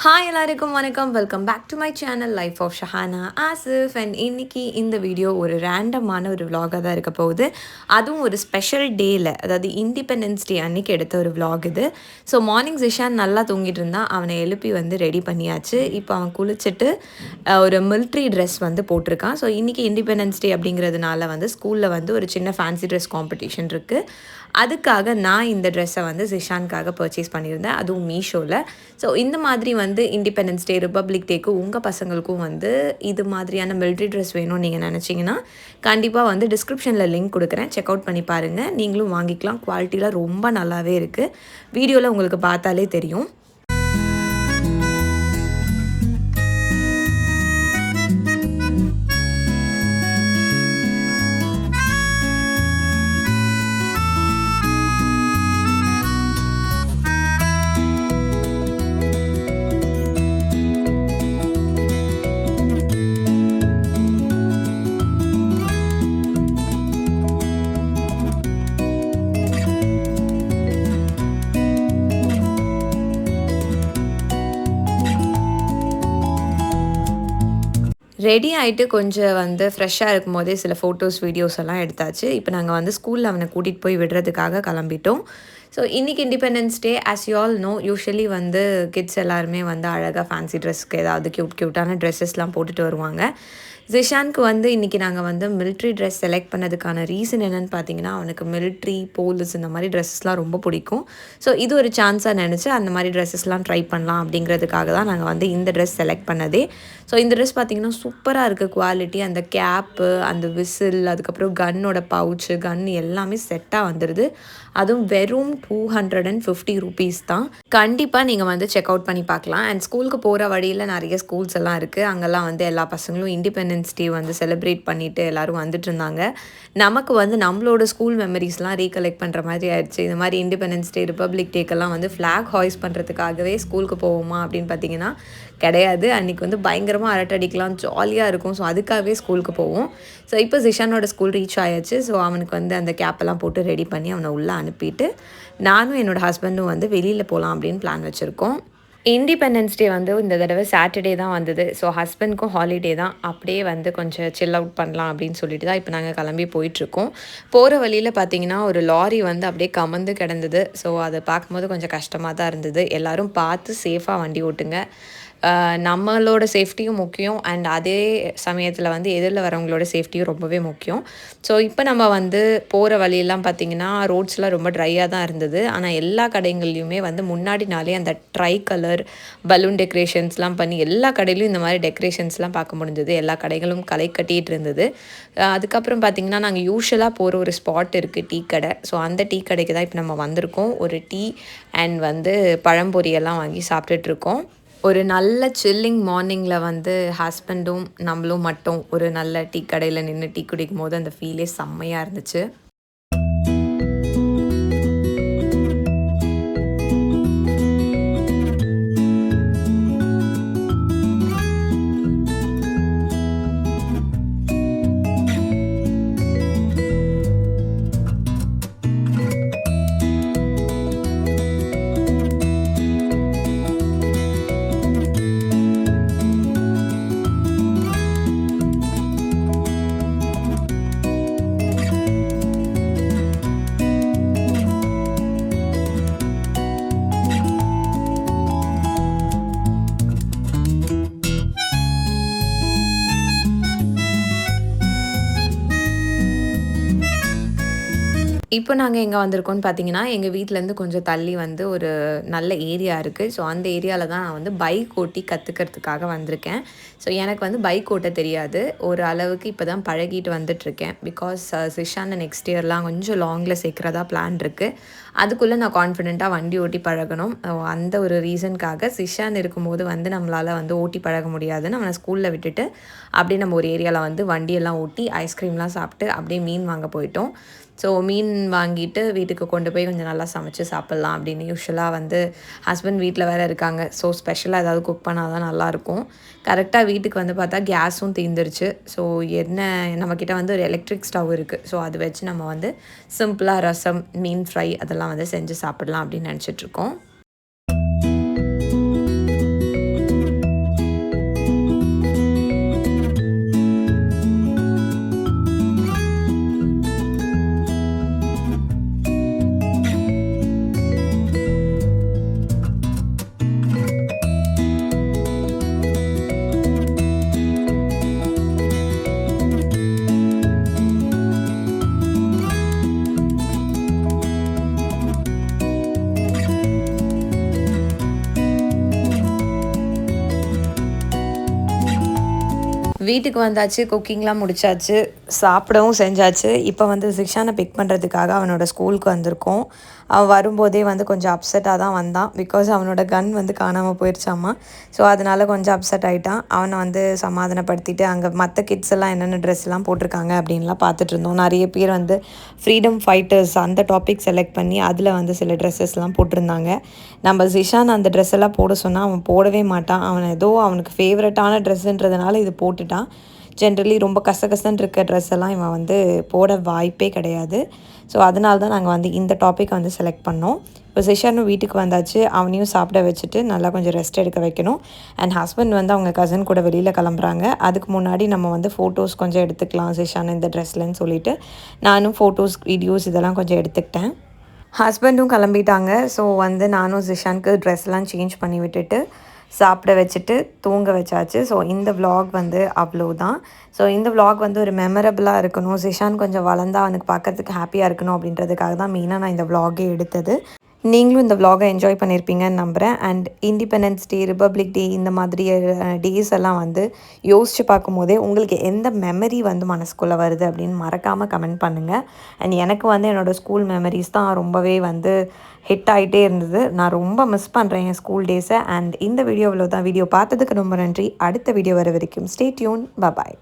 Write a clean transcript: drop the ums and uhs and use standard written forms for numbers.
Hi எல்லாருக்கும் வணக்கம். Welcome back to my channel life of Shahana Asif. And இன்னைக்கு இந்த வீடியோ ஒரு ரேண்டமான ஒரு விலாகாக தான் இருக்க போகுது. அதுவும் ஒரு ஸ்பெஷல் டேயில், அதாவது இண்டிபெண்டன்ஸ் டே அன்னைக்கு எடுத்த ஒரு விலாக் இது. ஸோ மார்னிங் ஜிஷான் நல்லா தூங்கிட்டு இருந்தான். அவனை எழுப்பி ரெடி பண்ணியாச்சு. இப்போ அவன் குளிச்சுட்டு ஒரு மிலிட்ரி ட்ரெஸ் போட்டிருக்கான். ஸோ இன்றைக்கி இண்டிபெண்டன்ஸ் டே அப்படிங்கிறதுனால ஸ்கூலில் ஒரு சின்ன ஃபேன்சி ட்ரெஸ் காம்படிஷன் இருக்குது. அதுக்காக நான் இந்த ட்ரெஸ்ஸை ஜிஷானுக்காக பர்ச்சேஸ் பண்ணியிருந்தேன், அதுவும் மீஷோவில். ஸோ இந்த மாதிரி இண்டிபெண்டன்ஸ் டே, ரிப்பப்ளிக் டேக்கு உங்கள் பசங்களுக்கும் இது மாதிரியான மிலிட்ரி ட்ரெஸ் வேணும்னு நீங்கள் நினச்சிங்கன்னா கண்டிப்பாக டிஸ்கிரிப்ஷனில் லிங்க் கொடுக்குறேன், செக் அவுட் பண்ணி பாருங்கள். நீங்களும் வாங்கிக்கலாம். குவாலிட்டியில் ரொம்ப நல்லாவே இருக்குது. வீடியோவில் உங்களுக்கு பார்த்தாலே தெரியும். ரெடி ஆகிட்டு கொஞ்சம் ஃப்ரெஷ்ஷாக இருக்கும் போதே சில ஃபோட்டோஸ் வீடியோஸ் எல்லாம் எடுத்தாச்சு. இப்போ நாங்கள் ஸ்கூலில் அவனை கூட்டிகிட்டு போய் விடுறதுக்காக கிளம்பிட்டோம். ஸோ இன்றைக்கி independence day. As you all know, usually kids எல்லாருமே அழகாக ஃபேன்சி ட்ரெஸ்க்கு ஏதாவது க்யூட்டான ட்ரெஸ்ஸஸ்லாம் போட்டுட்டு வருவாங்க. ஜிஷானுக்கு இன்றைக்கி நாங்கள் மிலிட்ரி ட்ரெஸ் செலக்ட் பண்ணதுக்கான ரீசன் என்னென்னு பார்த்தீங்கன்னா, அவனுக்கு மிலிட்ரி, போலீஸ் இந்த மாதிரி ட்ரெஸ்ஸஸ்லாம் ரொம்ப பிடிக்கும். ஸோ இது ஒரு சான்ஸாக நினச்சி அந்த மாதிரி ட்ரெஸ்ஸஸ்லாம் ட்ரை பண்ணலாம் அப்படிங்கிறதுக்காக தான் நாங்கள் இந்த ட்ரெஸ் செலக்ட் பண்ணதே. ஸோ இந்த ட்ரெஸ் பார்த்திங்கன்னா சூப்பராக இருக்குது குவாலிட்டி. அந்த கேப்பு, அந்த விசில், அதுக்கப்புறம் கன்னோட பவுச்சு, கன் எல்லாமே செட்டாக வந்துடுது. அதுவும் வெறும் 250 rupees தான். கண்டிப்பாக நீங்கள் செக் அவுட் பண்ணி பார்க்கலாம். அண்ட் ஸ்கூலுக்கு போகிற வழியில் நிறைய ஸ்கூல்ஸ் எல்லாம் இருக்குது. அங்கெல்லாம் எல்லா பசங்களும் இண்டிபெண்டன்ஸ் டே செலிப்ரேட் பண்ணிவிட்டு எல்லோரும் வந்துட்டு இருந்தாங்க. நமக்கு நம்மளோட ஸ்கூல் மெமரிஸ்லாம் ரீகலெக்ட் பண்ணுற மாதிரி ஆயிடுச்சு. இந்த மாதிரி இண்டிபெண்டன்ஸ் டே, ரிப்பப்ளிக் டேக்கெல்லாம் ஃப்ளாக் ஹாய்ஸ் பண்ணுறதுக்காகவே ஸ்கூலுக்கு போவோமா அப்படின்னு பார்த்தீங்கன்னா கிடையாது. அன்றைக்கி பயங்கரமாக அரட்டடிக்கலாம், ஜாலியாக இருக்கும். ஸோ அதுக்காகவே ஸ்கூலுக்கு போவோம். ஸோ இப்போ ஜிஷானோட ஸ்கூல் ரீச் ஆயாச்சு. ஸோ அவனுக்கு அந்த கேப்பெல்லாம் போட்டு ரெடி பண்ணி அவனை உள்ளே அனுப்பிட்டு நானும் என்னோடய ஹஸ்பண்டும் வெளியில் போகலாம் அப்படின்னு பிளான் வச்சுருக்கோம். இண்டிபெண்டன்ஸ் டே இந்த தடவை சாட்டர்டே தான் வந்தது. ஸோ ஹஸ்பண்ட்க்கும் ஹாலிடே தான். அப்படியே கொஞ்சம் சில் அவுட் பண்ணலாம் அப்படின்னு சொல்லிட்டு தான் இப்போ நாங்கள் கிளம்பி போயிட்டுருக்கோம். போகிற வழியில் பார்த்திங்கன்னா ஒரு லாரி அப்படியே கமந்து கிடந்தது. ஸோ அதை பார்க்கும்போது கொஞ்சம் கஷ்டமாக தான் இருந்தது. எல்லோரும் பார்த்து சேஃபாக வண்டி ஓட்டுங்க. நம்மளோட சேஃப்டியும் முக்கியம். அண்ட் அதே சமயத்தில் எதிரில் வரவங்களோட சேஃப்டியும் ரொம்பவே முக்கியம். ஸோ இப்போ நம்ம போகிற வழியெல்லாம் பார்த்திங்கன்னா ரோட்ஸ்லாம் ரொம்ப ட்ரையாக தான் இருந்தது. ஆனால் எல்லா கடைகள்லையுமே முன்னாடி நாளே அந்த ட்ரை கலர் பலூன் டெக்கரேஷன்ஸ்லாம் பண்ணி எல்லா கடையிலையும் இந்த மாதிரி டெக்கரேஷன்ஸ்லாம் பார்க்க முடிஞ்சது. எல்லா கடைகளும் களை கட்டிகிட்டு இருந்தது. அதுக்கப்புறம் பார்த்திங்கன்னா நாங்கள் யூஸ்வலாக போகிற ஒரு ஸ்பாட் இருக்குது, டீ கடை. ஸோ அந்த டீ கடைக்கு தான் இப்போ நம்ம வந்திருக்கோம். ஒரு டீ அண்ட் பழம்பொரியெல்லாம் வாங்கி சாப்பிட்டுட்ருக்கோம். ஒரு நல்ல சில்லிங் மார்னிங்கில் ஹஸ்பண்டும் நம்மளும் மட்டும் ஒரு நல்ல டீ கடையில் நின்று டீ குடிக்கும் போது அந்த ஃபீலே செம்மையாக இருந்துச்சு. இப்போ நாங்கள் எங்கே வந்திருக்கோம்னு பார்த்தீங்கன்னா, எங்கள் வீட்டிலேருந்து கொஞ்சம் தள்ளி ஒரு நல்ல ஏரியா இருக்குது. ஸோ அந்த ஏரியாவில் தான் நான் பைக் ஓட்டி கற்றுக்கிறதுக்காக வந்திருக்கேன். ஸோ எனக்கு பைக் ஓட்ட தெரியாது. ஒரு அளவுக்கு இப்போ தான் பழகிட்டு வந்துட்டுருக்கேன். பிகாஸ் ஜிஷானை நெக்ஸ்ட் இயர்லாம் கொஞ்சம் லாங்கில் சேர்க்குறதா பிளான் இருக்குது. அதுக்குள்ளே நான் கான்ஃபிடெண்ட்டாக வண்டி ஓட்டி பழகணும். அந்த ஒரு ரீசனுக்காக ஜிஷான் இருக்கும்போது நம்மளால் ஓட்டி பழக முடியாதுன்னு அவனை ஸ்கூலில் விட்டுட்டு அப்படியே நம்ம ஒரு ஏரியாவில் வண்டியெல்லாம் ஓட்டி ஐஸ்கிரீம்லாம் சாப்பிட்டு அப்படியே மீன் வாங்க போயிட்டோம். ஸோ மீன் வாங்கிட்டு வீட்டுக்கு கொண்டு போய் கொஞ்சம் நல்லா சமைச்சு சாப்பிட்லாம் அப்படின்னு. யூஸ்வலாக ஹஸ்பண்ட் வீட்டில் வேறு இருக்காங்க. ஸோ ஸ்பெஷலாக ஏதாவது குக் பண்ணால் தான் நல்லாயிருக்கும். கரெக்டாக வீட்டுக்கு பார்த்தா கேஸும் தீர்ந்துருச்சு. ஸோ நம்மக்கிட்ட ஒரு எலக்ட்ரிக் ஸ்டவ் இருக்குது. ஸோ அது வச்சு நம்ம சிம்பிளாக ரசம், மீன் ஃப்ரை அதெல்லாம் செஞ்சு சாப்பிட்லாம் அப்படின்னு நினச்சிட்ருக்கோம். வீட்டுக்கு வந்தாச்சு, குக்கிங்லாம் முடிச்சாச்சு, சாப்பிடவும் செஞ்சாச்சு. இப்போ வந்து ஜிஷானை பிக் பண்ணுறதுக்காக அவனோட ஸ்கூலுக்கு வந்திருக்கோம். அவன் வரும்போதே வந்து கொஞ்சம் அப்செட்டாக தான் வந்தான். பிகாஸ் அவனோட கன் வந்து காணாமல் போயிடுச்சாம்மா. ஸோ அதனால் கொஞ்சம் அப்செட் ஆகிட்டான். அவனை வந்து சமாதானப்படுத்திட்டு அங்கே மற்ற கிட்ஸ் எல்லாம் என்னென்ன ட்ரெஸ்லாம் போட்டிருக்காங்க அப்படின்லாம் பார்த்துட்டு இருந்தோம். நிறைய பேர் வந்து ஃப்ரீடம் ஃபைட்டர்ஸ் அந்த டாபிக் செலக்ட் பண்ணி அதில் வந்து சில ட்ரெஸ்ஸஸ்லாம் போட்டிருந்தாங்க. நம்ம ஜிஷான் அந்த ட்ரெஸ் எல்லாம் போட சொன்னால் அவன் போடவே மாட்டான். அவன் ஏதோ அவனுக்கு ஃபேவரட்டான ட்ரெஸ்ஸுன்றதுனால இது போட்டுட்டான். ஜென்ரலி ரொம்ப கசகசன்னு இருக்க ட்ரெஸ் எல்லாம் இவன் வந்து போட வாய்ப்பே கிடையாது. ஸோ அதனால தான் நாங்கள் வந்து இந்த டாப்பிக்கை வந்து செலக்ட் பண்ணோம். இப்போ ஜிஷானும் வீட்டுக்கு வந்தாச்சு. அவனையும் சாப்பிட வச்சுட்டு நல்லா கொஞ்சம் ரெஸ்ட் எடுக்க வைக்கணும். அண்ட் ஹஸ்பண்ட் வந்து அவங்க கசின் கூட வெளியில் கிளம்புறாங்க. அதுக்கு முன்னாடி நம்ம வந்து ஃபோட்டோஸ் கொஞ்சம் எடுத்துக்கலாம் ஜிஷான் இந்த ட்ரெஸ்லன்னு சொல்லிட்டு நானும் ஃபோட்டோஸ் வீடியோஸ் இதெல்லாம் கொஞ்சம் எடுத்துக்கிட்டேன். ஹஸ்பண்டும் கிளம்பிட்டாங்க. ஸோ வந்து நானும் ஜிஷானுக்கு ட்ரெஸ்லாம் சேஞ்ச் பண்ணி விட்டுட்டு சாப்பிட வச்சுட்டு தூங்க வச்சாச்சு. ஸோ இந்த விலாக் வந்து அவ்வளோதான். ஸோ இந்த விலாக் வந்து ஒரு மெமரபிளாக இருக்கணும், ஜிஷான் கொஞ்சம் வளர்ந்தா அவனுக்கு பார்க்கறதுக்கு ஹாப்பியாக இருக்கணும் அப்படின்றதுக்காக தான் மெயினாக நான் இந்த விலாகே எடுத்தது. நீங்களும் இந்த விலாகை என்ஜாய் பண்ணியிருப்பீங்கன்னு நம்புகிறேன். அண்ட் இண்டிபெண்டன்ஸ் டே, ரிப்பப்ளிக் டே இந்த மாதிரி டேஸ் எல்லாம் வந்து யோசித்து பார்க்கும்போதே உங்களுக்கு எந்த மெமரி வந்து மனசுக்குள்ளே வருது அப்படின்னு மறக்காமல் கமெண்ட் பண்ணுங்கள். அண்ட் எனக்கு வந்து என்னோடய ஸ்கூல் மெமரிஸ் தான் ரொம்பவே வந்து ஹிட் ஆகிட்டே இருந்தது. நான் ரொம்ப மிஸ் பண்ணுறேன் என் ஸ்கூல் டேஸை. அண்ட் இந்த வீடியோவில் தான். வீடியோ பார்த்ததுக்கு ரொம்ப நன்றி. அடுத்த வீடியோ வர வரைக்கும் ஸ்டே டியூன். பாய்.